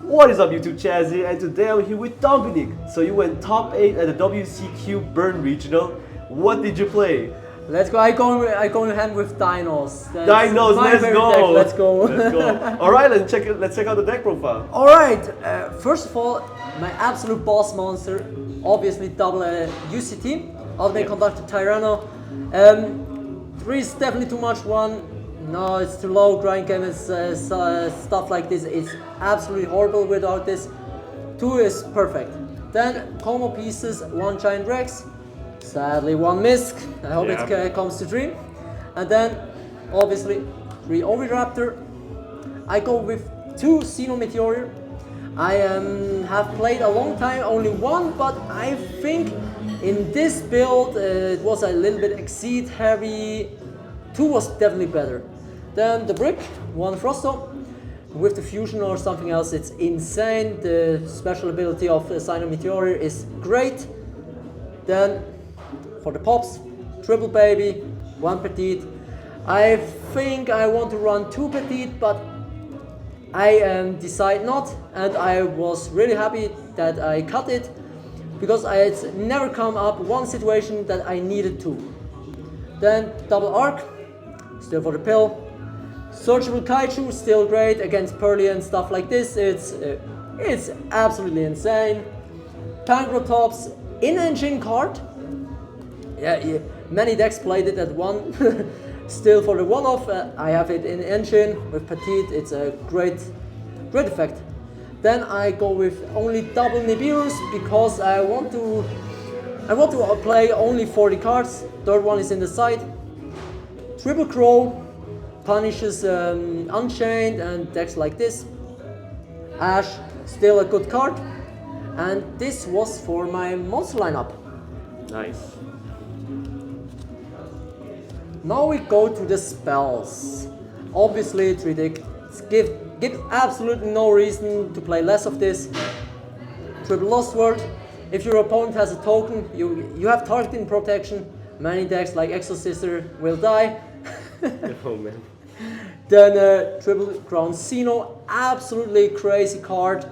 What is up, YouTube Chazzy? And today I'm here with Dominik. So you went top 8 at the WCQ Bern Regional. What did you play? Let's go. I go in hand with Dinos. Dinos, let's go. Deck. Let's go. Let's go. All right, let's check out the deck profile. All right. First of all, my absolute boss monster, obviously double UCT, Ultimate Conductor Tyranno. 3 is definitely too much. 1, no, it's too low. Grind game is stuff like this. It's absolutely horrible without this. 2 is perfect. Then combo pieces, 1 Giant Rex. Sadly, 1 Misk. I hope it comes to dream. And then, obviously, 3 Oviraptor. I go with 2 Xeno Meteor. I have played a long time, only 1, but I think in this build it was a little bit exceed heavy. 2 was definitely better. Then the Brick, 1 Frosto. With the fusion or something else, it's insane. The special ability of Xeno Meteor is great. Then for the pops, triple baby, 1 petite. I think I want to run 2 petite, but I decide not, and I was really happy that I cut it because it's never come up one situation that I needed to. Then double arc, still for the pill. Surgical Kaiju, still great against Pearly and stuff like this. It's absolutely insane. Pangrotops in-engine card. Yeah, many decks played it at 1. Still for the one-off, I have it in engine with Petite. It's a great effect. Then I go with only double Nibiru's because I want to play only 40 cards. Third one is in the side. Triple Crow punishes Unchained and decks like this. Ash, still a good card. And this was for my monster lineup. Nice. Now we go to the spells. Obviously, 3 deck give absolutely no reason to play less of this. Triple Lost World. If your opponent has a token, you have targeting protection. Many decks like Exorciser will die. Oh man. Then Triple Crown Xeno, absolutely crazy card.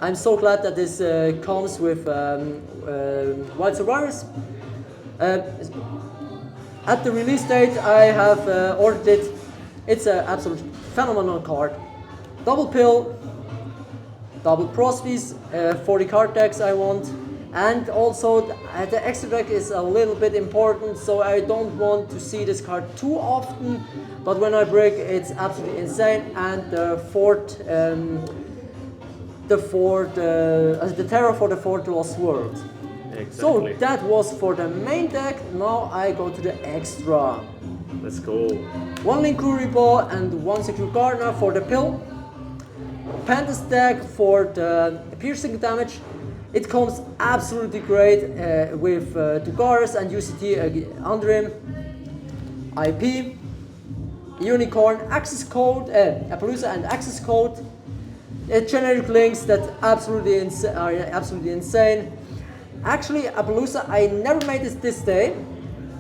I'm so glad that this comes with Wild Survivors. At the release date, I have ordered it. It's an absolute phenomenal card. Double Pill, double Prospies, 40 card decks I want. And also the extra deck is a little bit important, so I don't want to see this card too often. But when I break, it's absolutely insane. And the Terror for the 4th Lost World. Exactly. So that was for the main deck. Now I go to the extra. Let's go. 1 Linkuriboh and 1 Secure Gardener for the pill. Pandas deck for the piercing damage. It comes absolutely great with Dugaris and UCT under him. IP, Unicorn, Access Code, Appaloosa and Access Code. Generic links that are absolutely insane. Actually, Appaloosa, I never made it this day,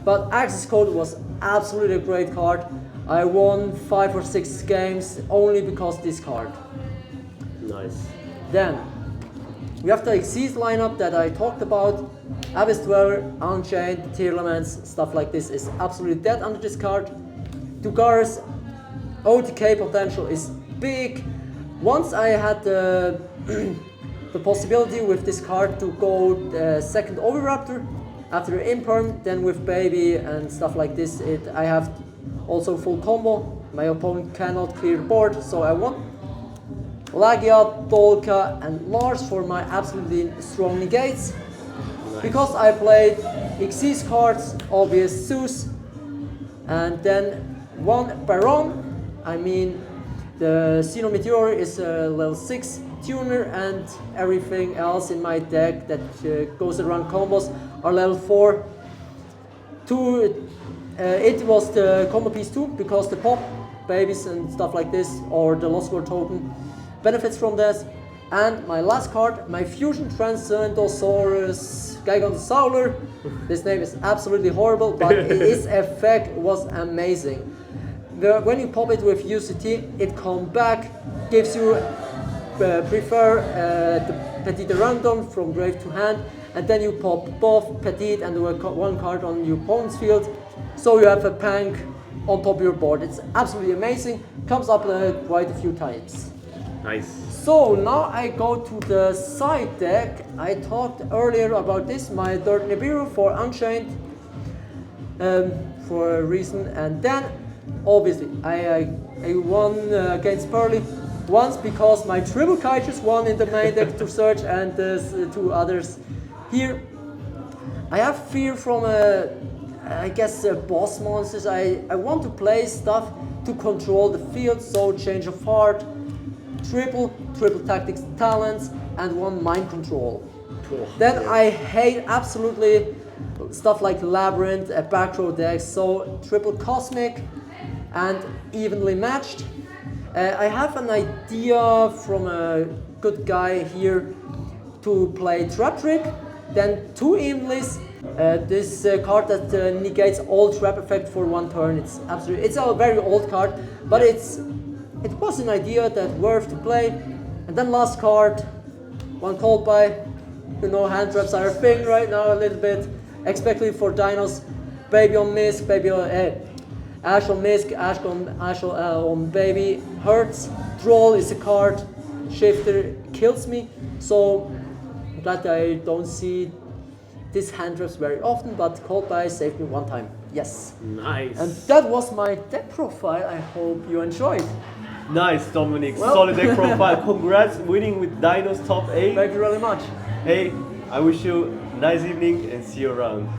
but Access Code was absolutely a great card. I won 5 or 6 games only because this card. Nice. Then, we have the Exceed lineup that I talked about. Abyss Dweller, Unchained, Tearlaments, stuff like this is absolutely dead under this card. Dugaris, OTK potential is big. Once I had the possibility with this card to go second Oviraptor after Imperm, then with Baby and stuff like this, I have also full combo. My opponent cannot clear the board, so I want Lagia, Dolka and Lars for my absolutely strong negates. Nice. Because I played Xyz cards, obvious Zeus, and then 1 Baron. I mean, the Xeno Meteor is a level 6 tuner, and everything else in my deck that goes around combos are level 4. It was the combo piece 2 because the pop, babies and stuff like this, or the Lost World token benefits from this. And my last card, my Fusion Transcendosaurus Gigantosauler. This name is absolutely horrible, but its effect was amazing. When you pop it with UCT, it comes back, gives you prefer the Petite Random from grave to hand, and then you pop both Petite and one card on your opponent's field, so you have a Pank on top of your board. It's absolutely amazing, comes up quite a few times. Nice. So now I go to the side deck. I talked earlier about this, my third Nibiru for Unchained, for a reason, and then obviously I won against Pearly once because my triple Kaijus won in the main deck to search, and there's two others here. I have fear from I guess boss monsters. I want to play stuff to control the field, so change of heart, triple tactics talents, and one mind control. Then I hate absolutely stuff like Labyrinth, back row decks, so triple Cosmic and evenly matched. I have an idea from a good guy here to play Trap Trick, then two Evenlys, this card that negates all trap effect for one turn. It's a very old card, but it was an idea that worth to play. And then last card, one Cold Buy. You know, hand traps are a thing right now a little bit, especially for Dinos. Baby on Misk, Ash on Misk, Ash on Baby hurts. Droll is a card. Shifter kills me. So I'm glad I don't see these hand traps very often, but Cold Buy saved me one time. Yes. Nice. And that was my deck profile. I hope you enjoyed. Nice, Dominik. Well. Solid deck profile. Congrats winning with Dinos top 8. Thank you really much. Hey, I wish you a nice evening and see you around.